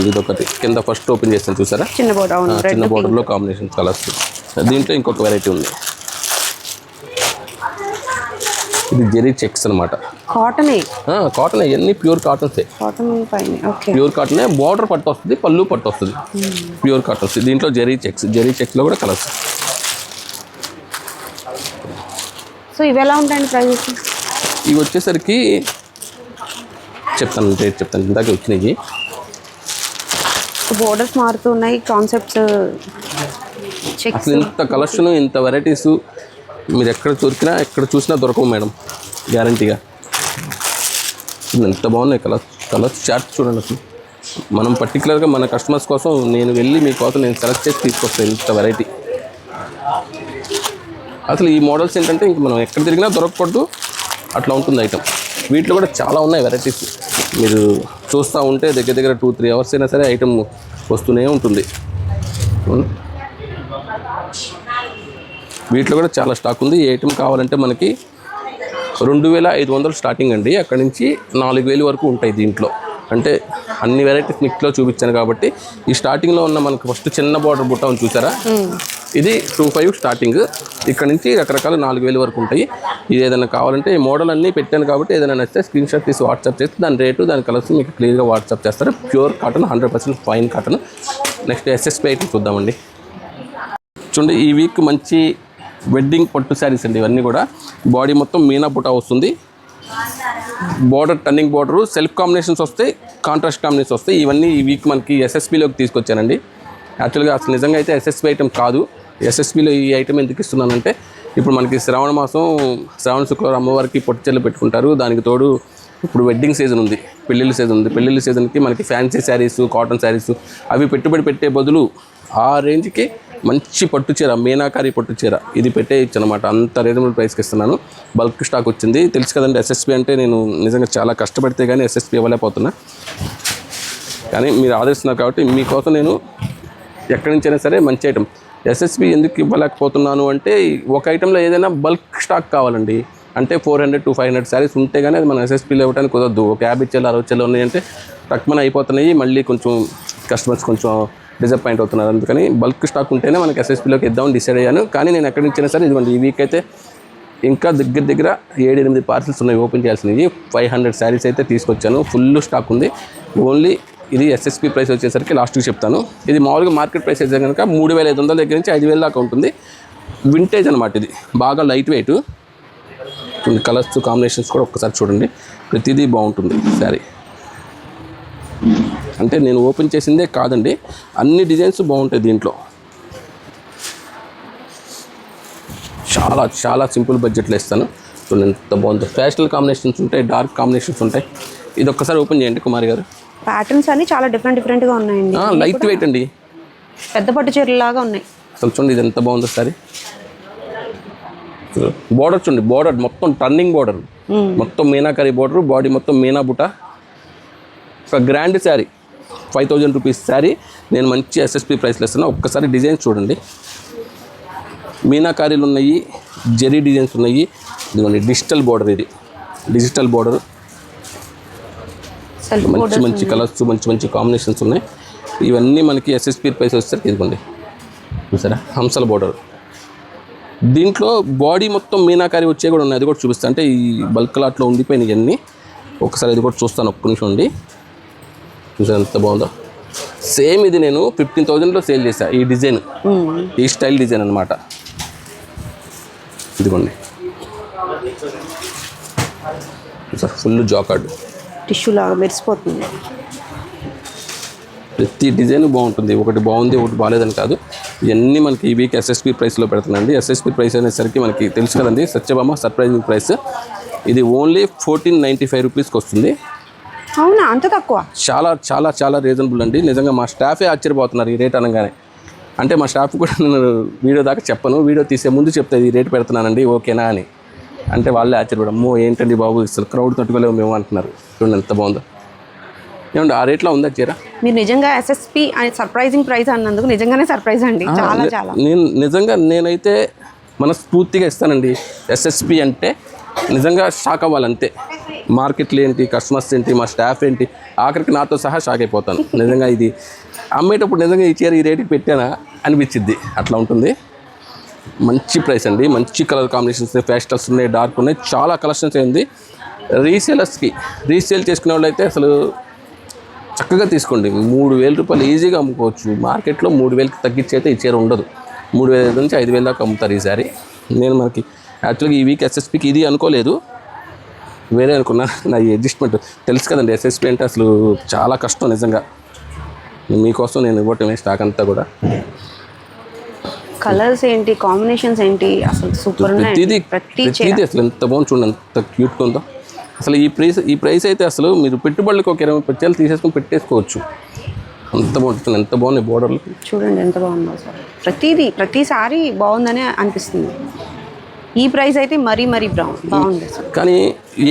ఇదొకటి కింద ఫస్ట్ ఓపెన్ చేస్తాను చూసారా, చిన్న బోర్డర్లో కాంబినేషన్ కలర్స్. దీంట్లో ఇంకొక వెరైటీ ఉంది, ఇది జెరీ చెక్స్ అనమాట. కాటన్ ఇవన్నీ ప్యూర్ కాటన్సే, ప్యూర్ కాటనే. బోర్డర్ పట్టు వస్తుంది, పళ్ళు పట్టు వస్తుంది, ప్యూర్ కాటన్స్. దీంట్లో జెరీ చెక్స్లో కూడా కలర్స్. సో ఇవి ఎలా ఉంటాయండి ప్రైజెస్? ఇవి వచ్చేసరికి చెప్తాను, రేట్ చెప్తాను. ఇందాక వచ్చినాయి. బోర్డర్స్ మారుతున్నాయి, కాన్సెప్ట్స్. అసలు ఇంత కలెక్షన్, ఇంత వెరైటీస్ మీరు ఎక్కడ దొరికినా, ఎక్కడ చూసినా దొరకవు మేడం, గ్యారంటీగా. ఎంత బాగున్నాయి కలర్స్ చార్ట్ చూడండి. అసలు మనం పర్టికులర్గా మన కస్టమర్స్ కోసం నేను వెళ్ళి మీకోసం నేను సెలెక్ట్ చేసి తీసుకొస్తాను ఇంత వెరైటీ. అసలు ఈ మోడల్స్ ఏంటంటే ఇంక మనం ఎక్కడ తిరిగినా దొరకకూడదు, అట్లా ఉంటుంది ఐటమ్. వీటిలో కూడా చాలా ఉన్నాయి వెరైటీస్. మీరు చూస్తూ ఉంటే దగ్గర 2-3 అవర్స్ అయినా సరే ఐటమ్ వస్తూనే ఉంటుంది. వీటిలో కూడా చాలా స్టాక్ ఉంది. ఈ ఐటమ్ కావాలంటే మనకి 2500 స్టార్టింగ్ అండి, అక్కడి నుంచి 4000 వరకు ఉంటాయి దీంట్లో. అంటే అన్ని వెరైటీస్ మిక్స్లో చూపించాను కాబట్టి ఈ స్టార్టింగ్లో ఉన్న మనకు ఫస్ట్ చిన్న బార్డర్ బుట్ట ఉంది చూసారా, ఇది 25 స్టార్టింగ్. ఇక్కడ నుంచి రకరకాల 4000 వరకు ఉంటాయి. ఇది ఏదైనా కావాలంటే ఈ మోడల్ అన్నీ పెట్టాను కాబట్టి ఏదైనా నచ్చితే స్క్రీన్ షాట్ తీసి వాట్సాప్ చేస్తే దాని రేటు, దాని కలర్స్ మీకు క్లియర్గా వాట్సాప్ చేస్తారు. Pure cotton, 100% fine cotton. Next SSP item చూద్దామండి. చూడండి, ఈ వీక్ మంచి వెడ్డింగ్ పట్టు శారీస్ అండి. ఇవన్నీ కూడా బాడీ మొత్తం మీనా బుటా వస్తుంది, border turning border, self combinations వస్తాయి. కాంట్రాస్ట్ కాంబినేషన్ వస్తాయి. ఇవన్నీ ఈ వీక్ మనకి ఎస్ఎస్పిలోకి తీసుకొచ్చానండి. యాక్చువల్గా అసలు నిజంగా అయితే ఎస్ఎస్పి ఐటమ్ కాదు. ఎస్ఎస్పిలో ఈ ఐటమ్ ఎందుకు ఇస్తున్నానంటే ఇప్పుడు మనకి శ్రావణ మాసం, శ్రావణ శుక్రవారం అమ్మవారికి పొట్టిచెర్లు పెట్టుకుంటారు. దానికి తోడు ఇప్పుడు వెడ్డింగ్ సీజన్ ఉంది, పెళ్ళిళ్ళ సీజన్ ఉంది. పెళ్ళిళ్ళ సీజన్కి మనకి ఫ్యాన్సీ శారీస్, కాటన్ శారీస్ అవి పెట్టుబడి పెట్టే బదులు ఆ రేంజ్కి మంచి పట్టు చీర, మీనాకారి పట్టు చీర ఇది పెట్టేయచ్చు అనమాట. అంత రీజనబుల్ ప్రైస్కి ఇస్తున్నాను. బల్క్ స్టాక్ వచ్చింది. తెలుసు కదండి ఎస్ఎస్పి అంటే నేను నిజంగా చాలా కష్టపడితే కానీ ఎస్ఎస్పి ఇవ్వలేకపోతున్నా. కానీ మీరు ఆదరిస్తున్నారు కాబట్టి మీకోసం నేను ఎక్కడి నుంచైనా సరే మంచి ఐటమ్. ఎస్ఎస్పి ఎందుకు ఇవ్వలేకపోతున్నాను అంటే ఒక ఐటెంలో ఏదైనా బల్క్ స్టాక్ కావాలండి. అంటే 400 to 500 శారీస్ ఉంటే కానీ అది మనం ఎస్ఎస్పీలో ఇవ్వడానికి కుదరదు. ఒక 50 చీరలు 60 చీరలు ఉన్నాయంటే తక్కువ అయిపోతున్నాయి. మళ్ళీ కొంచెం కస్టమర్స్ కొంచెం డిసప్పాయింట్ అవుతున్నారు. అందుకని బల్క్ స్టాక్ ఉంటేనే మనకి ఎస్ఎస్పీలోకి ఇద్దామని డిసైడ్ అయ్యాను. కానీ నేను ఎక్కడి నుంచైనా సరే ఇదిగోండి ఈ వీక్ అయితే ఇంకా దగ్గర 7-8 పార్సల్స్ ఉన్నాయి ఓపెన్ చేయాల్సినవి. 500 శారీస్ అయితే తీసుకొచ్చాను. ఫుల్ స్టాక్ ఉంది. ఓన్లీ ఇది ఎస్ఎస్పి ప్రైస్ వచ్చేసరికి లాస్ట్కి చెప్తాను. ఇది మామూలుగా మార్కెట్ ప్రైస్ అయితే కనుక 3,500 దగ్గర నుంచి 5,000 దాకా ఉంటుంది. వింటేజ్ అనమాట. ఇది బాగా లైట్ వెయిట్. కలర్స్ కాంబినేషన్స్ కూడా ఒక్కసారి చూడండి. ప్రతిదీ బాగుంటుంది శారీ. అంటే నేను ఓపెన్ చేసిందే కాదండి, అన్ని డిజైన్స్ బాగుంటాయి దీంట్లో. చాలా చాలా సింపుల్ బడ్జెట్లో ఇస్తాను. చూడండి ఎంత బాగుంటుంది. ఫ్యాషనల్ కాంబినేషన్స్ ఉంటాయి, డార్క్ కాంబినేషన్స్ ఉంటాయి. ఇది ఒక్కసారి ఓపెన్ చేయండి కుమారి గారు. ప్యాటర్న్స్ అన్ని చాలా డిఫరెంట్గా ఉన్నాయండి. లైట్ వెయిట్ అండి, పెద్ద పట్టు చీరలాగా ఉన్నాయి. అసలు చూడండి ఇది ఎంత బాగుందో సారీ. బోర్డర్ చూడండి, బోర్డర్ మొత్తం టర్నింగ్ బోర్డర్, మొత్తం మీనాకరీ బోర్డర్, బాడీ మొత్తం మీనా బుట్ట. ఒక గ్రాండ్ శారీ, 5,000 రూపీస్ శారీ నేను మంచి ఎస్ఎస్పి ప్రైస్లో ఇస్తున్నాను. ఒక్కసారి డిజైన్స్ చూడండి. మీనాకారీలు ఉన్నాయి, జెరీ డిజైన్స్ ఉన్నాయి. ఇదిగోండి డిజిటల్ బోర్డర్, ఇది డిజిటల్ బోర్డర్. మంచి మంచి కలర్స్, మంచి మంచి కాంబినేషన్స్ ఉన్నాయి. ఇవన్నీ మనకి ఎస్ఎస్పి ప్రైస్ వచ్చేసరికి ఇదిగోండి చూసారా హంసల బోర్డర్. దీంట్లో బాడీ మొత్తం మీనాకారి వచ్చే కూడా ఉన్నాయి. అది కూడా చూపిస్తాను. అంటే ఈ బల్క్ లాట్లో ఉండిపోయినాయి ఇవన్నీ. ఒకసారి ఇది కూడా చూస్తాను, ఒక్క నిమిషం ఉండి. చూసారు ఎంత బాగుందో. సేమ్ ఇది నేను 15,000లో సేల్ చేశాను. ఈ డిజైన్, ఈ స్టైల్ డిజైన్ అనమాట. ఇదిగోండి సార్, ఫుల్ జాకార్డ్ టిష్యూ లాగా మెరిసిపోతుంది. ప్రతి డిజైన్ బాగుంటుంది. ఒకటి బాగుంది ఒకటి బాగాలేదని కాదు. ఇవన్నీ మనకి ఈ వీక్ ఎస్ఎస్పి ప్రైస్లో పెడుతున్నాండి. ఎస్ఎస్పి ప్రైస్ అనేసరికి మనకి తెలుసు కదండి, సత్యభామ సర్ప్రైజింగ్ ప్రైస్. ఇది ఓన్లీ 1495 రూపీస్కి వస్తుంది. అవునా, అంత తక్కువ? చాలా చాలా చాలా రీజనబుల్ అండి. నిజంగా మా స్టాఫే ఆశ్చర్యపోతున్నారు ఈ రేట్ అనగానే. అంటే మా స్టాఫ్ కూడా నేను వీడియో దాకా చెప్పను, వీడియో తీసే ముందు చెప్తే ఈ రేట్ పెడుతున్నానండి ఓకేనా అని. అంటే వాళ్ళే ఆశ్చర్యపడము, అమ్మో ఏంటండి బాబు అసలు క్రౌడ్ తట్టుకోలేము మేము అంటున్నారు. చూడండి ఎంత బాగుందో. ఏమండి ఆ రేట్లో ఉందా చీర? మీరు నిజంగా ఎస్ఎస్పి అని సర్ప్రైజింగ్ ప్రైస్ అన్నందుకు నిజంగానే సర్ప్రైజ్ అండి. చాలా చాలా నేనైతే మనస్ఫూర్తిగా ఇస్తానండి. ఎస్ఎస్పి అంటే నిజంగా షాక్ అవ్వాలంతే. మార్కెట్లు ఏంటి, కస్టమర్స్ ఏంటి, మా స్టాఫ్ ఏంటి, ఆఖరికి నాతో సహా షాక్ అయిపోతాను. నిజంగా ఇది అమ్మేటప్పుడు నిజంగా ఈ చీర ఈ రేటుకి పెట్టానా అనిపించిద్ది. అట్లా ఉంటుంది. మంచి ప్రైస్ అండి. మంచి కలర్ కాంబినేషన్స్, ఫ్యాషనల్స్ ఉన్నాయి, డార్క్ ఉన్నాయి, చాలా కలెక్షన్స్ అయింది. రీసేలర్స్కి, రీసేల్ చేసుకునే వాళ్ళు అయితే అసలు చక్కగా తీసుకోండి. 3,000 రూపాయలు ఈజీగా అమ్ముకోవచ్చు. మార్కెట్లో 3,000కి తగ్గించి అయితే ఈ చీర ఉండదు. 3,000 నుంచి 5,000 దాకా అమ్ముతారు ఈసారి. నేను మనకి యాక్చువల్గా ఈ వీక్ ఎస్ఎస్పికి ఇది అనుకోలేదు, వేరే అనుకున్నా. నా ఈ అడ్జస్ట్మెంట్ తెలుసు కదండి, ఎస్ఎస్పి అంటే అసలు చాలా కష్టం నిజంగా. మీకోసం నేను ఇవ్వటమే స్టాక్ అంతా కూడా. కలర్స్ ఏంటి, కాంబినేషన్స్ ఏంటి, అసలు సూపర్ ప్రతిదీ అసలు ఎంత బాగుంది చూడండి, ఎంత క్యూట్గా ఉందో. అసలు ఈ ప్రైస్ అయితే అసలు మీరు పెట్టుబడులకు ఒక 20 చీరలు తీసేసుకొని పెట్టేసుకోవచ్చు. అంత బాగుంటుంది. ఎంత బాగున్నాయి బోర్డర్లు చూడండి, ఎంత బాగుందో సార్. ప్రతిసారి బాగుందనే అనిపిస్తుంది. ఈ ప్రైస్ అయితే మరీ బాగుంది సార్. కానీ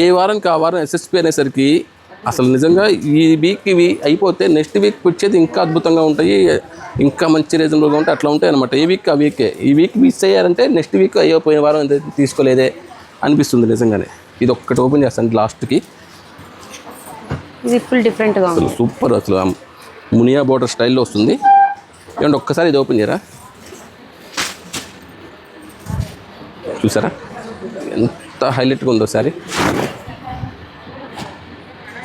ఏ వారానికి ఆ వారం ఎస్ఎస్పి అనేసరికి అసలు నిజంగా ఈ వీక్ ఇవి అయిపోతే నెక్స్ట్ వీక్ వచ్చేది ఇంకా అద్భుతంగా ఉంటాయి, ఇంకా మంచి రీజనబుల్గా ఉంటాయి. అట్లా ఉంటాయి అనమాట. ఏ వీక్ ఆ వీకే. ఈ వీక్ మిస్ అయ్యారంటే నెక్స్ట్ వీక్ అయ్యో పోయిన వారం తీసుకోలేదే అనిపిస్తుంది నిజంగానే. ఇది ఒక్కటి ఓపెన్ చేస్తాను లాస్ట్కి. ఇది ఫుల్ డిఫరెంట్గా అసలు సూపర్. అసలు మునియా బోర్డర్ స్టైల్లో వస్తుంది. ఏమంటే ఒక్కసారి ఇది ఓపెన్ చేయరా, చూసారా ఎంత హైలైట్గా ఉందో సారీ.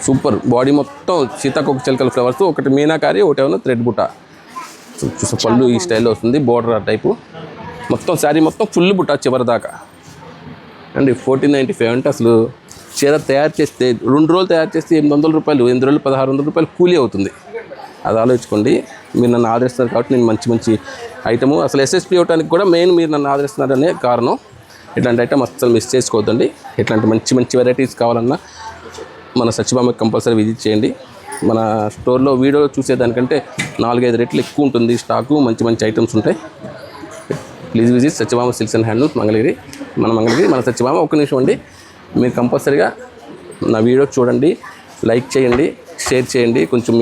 సూపర్. బాడీ మొత్తం సీతాకోక చిలకల ఫ్లవర్స్, ఒకటి మీనాకారి, ఒకటి ఏమన్నా థ్రెడ్ బుట్ట. చూసా పళ్ళు ఈ స్టైల్లో వస్తుంది, బోర్డర్ ఆ టైపు. మొత్తం శారీ మొత్తం ఫుల్ బుట్ట చివరి దాకా అండి. 1495 అంటే అసలు చీర తయారు చేస్తే 2 రోజులు తయారు చేస్తే 800 రూపాయలు, 8 రోజులు 1600 రూపాయలు కూలీ అవుతుంది. అది ఆలోచించుకోండి. మీరు నన్ను ఆదరిస్తున్నారు కాబట్టి నేను మంచి మంచి ఐటము, అసలు ఎస్ఎస్పి ఇవ్వడానికి కూడా మెయిన్ మీరు నన్ను ఆదరిస్తున్నారనే కారణం. ఇట్లాంటి ఐటమ్ అసలు మిస్ చేసుకోవద్దండి. ఇట్లాంటి మంచి మంచి వెరైటీస్ కావాలన్నా మన సత్యభామకి కంపల్సరీ విజిట్ చేయండి. మన స్టోర్లో వీడియోలో చూసేదానికంటే 4-5 రెట్లు ఎక్కువ ఉంటుంది స్టాకు, మంచి మంచి ఐటమ్స్ ఉంటాయి. Please visit Satyabhama silks and handlooms Mangalagiri. మన సత్యభామ. ఒక్క నిమిషం అండి, మీరు కంపల్సరీగా నా వీడియో చూడండి, లైక్ చేయండి, షేర్ చేయండి. కొంచెం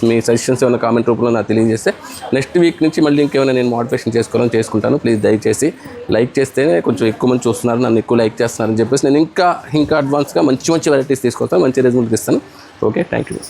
మీ సజెషన్స్ ఏమైనా కామెంట్ రూపంలో నాకు తెలియజేస్తే నెక్స్ట్ వీక్ నుంచి మళ్ళీ ఇంకేమైనా నేను మోటివేషన్ చేసుకుంటాను. ప్లీజ్ దయచేసి లైక్ చేస్తేనే కొంచెం ఎక్కువ మంది చూస్తున్నారు, నన్ను ఎక్కువ లైక్ చేస్తున్నారని చెప్పేసి నేను ఇంకా అడ్వాన్స్గా మంచి మంచి వెరైటీస్ తీసుకొస్తాను, మంచి రిజల్ట్ ఇస్తాను. Okay, thank you.